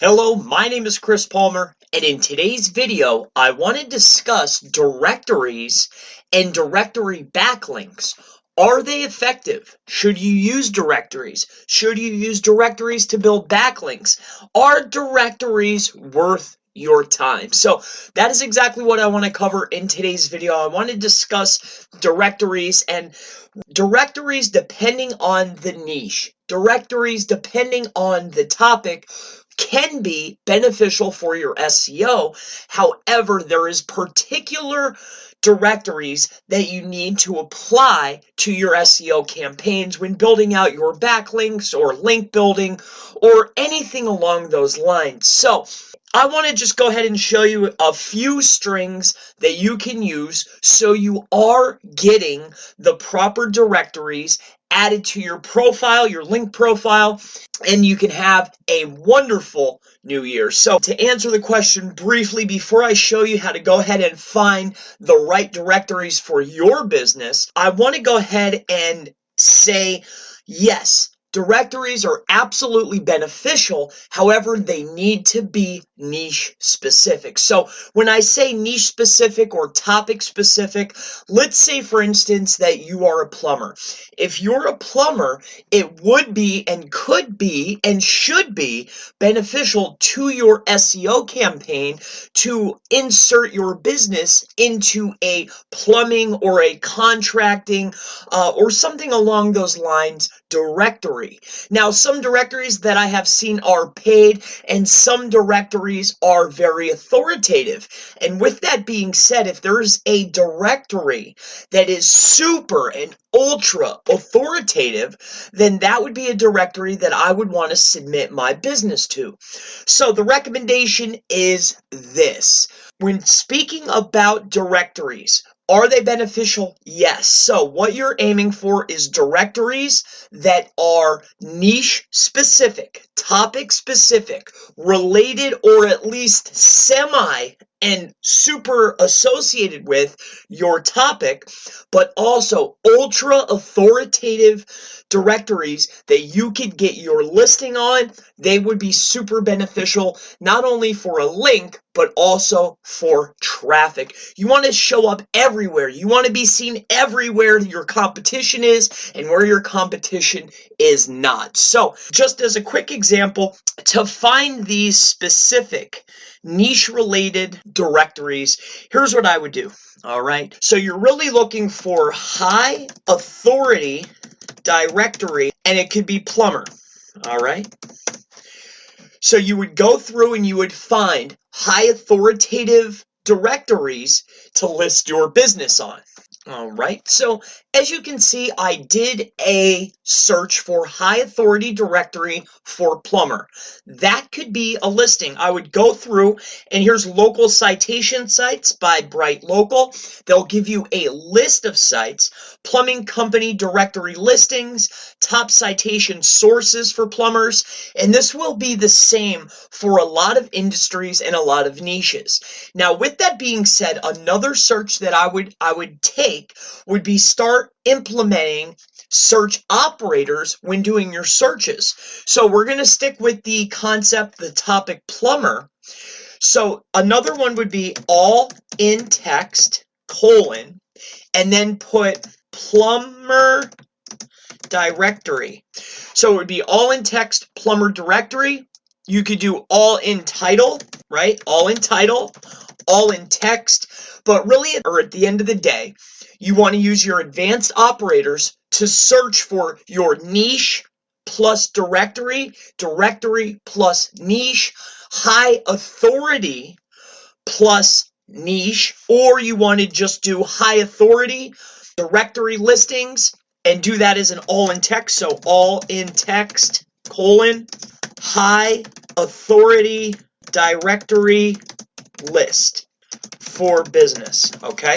Hello, my name is Chris Palmer, and in today's video, I want to discuss directories and directory backlinks. Are they effective? Should you use directories? Should you use directories to build backlinks? Are directories worth your time? So that is exactly what I want to cover in today's video. I want to discuss directories and directories depending on the niche. Directories depending on the topic can be beneficial for your SEO. However, there is particular directories that you need to apply to your SEO campaigns when building out your backlinks or link building or anything along those lines. So I want to just go ahead and show you a few strings that you can use so you are getting the proper directories added to your profile, your link profile, and you can have a wonderful new year. So to answer the question briefly before I show you how to go ahead and find the right directories for your business, I want to go ahead and say yes. Directories are absolutely beneficial, however, they need to be niche specific. So when I say niche specific or topic specific, let's say for instance that you are a plumber. If you're a plumber, it would be and could be and should be beneficial to your SEO campaign to insert your business into a plumbing or a contracting or something along those lines directory. Now, some directories that I have seen are paid and some directories are very authoritative. And with that being said, if there is a directory that is super and ultra authoritative, then that would be a directory that I would want to submit my business to. So the recommendation is this. When speaking about directories, are they beneficial? Yes. So what you're aiming for is directories that are niche specific, topic specific, related, or at least semi and super associated with your topic, but also ultra authoritative directories that you could get your listing on. They would be super beneficial, not only for a link, but also for traffic. You want to show up everywhere. You want to be seen everywhere your competition is and where your competition is not. So just as a quick example, to find these specific niche related directories, here's what I would do. All right. So you're really looking for high authority directory, and it could be plumber. All right. So you would go through and you would find high authoritative directories to list your business on. All right, so as you can see, I did a search for high authority directory for plumber. That could be a listing. I would go through, and here's local citation sites by Bright Local. They'll give you a list of sites, plumbing company directory listings, top citation sources for plumbers, and this will be the same for a lot of industries and a lot of niches. Now, with that being said, another search that I would take would be start implementing search operators when doing your searches. So we're going to stick with the concept, the topic plumber. So another one would be all in text, colon, and then put plumber directory. So it would be all in text plumber directory. You could do all in title, right? All in title, all in text, but really, or at the end of the day, you want to use your advanced operators to search for your niche plus directory, directory plus niche, high authority plus niche, or you want to just do high authority directory listings and do that as an all in text. So all in text, colon, high authority directory list for business, okay?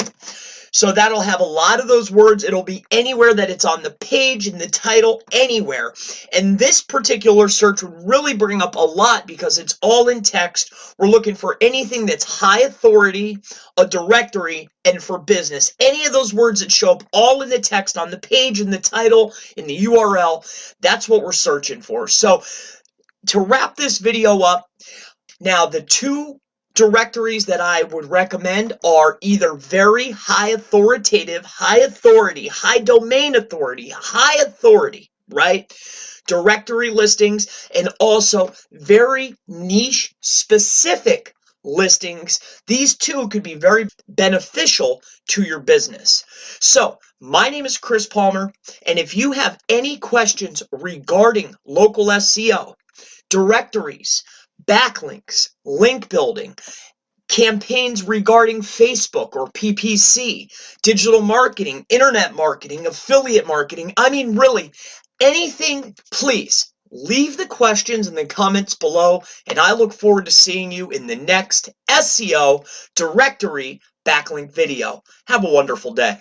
So that'll have a lot of those words. It'll be anywhere that it's on the page, in the title, anywhere. And this particular search would really bring up a lot because it's all in text. We're looking for anything that's high authority, a directory, and for business. Any of those words that show up all in the text, on the page, in the title, in the URL, that's what we're searching for. So to wrap this video up, now the two directories that I would recommend are either very high authoritative, high authority, high domain authority, high authority, right? Directory listings, and also very niche specific listings. These two could be very beneficial to your business. So my name is Chris Palmer, and if you have any questions regarding local SEO, directories, backlinks, link building, campaigns regarding Facebook or PPC, digital marketing, internet marketing, affiliate marketing, I mean, really, anything, please leave the questions in the comments below, and I look forward to seeing you in the next SEO directory backlink video. Have a wonderful day.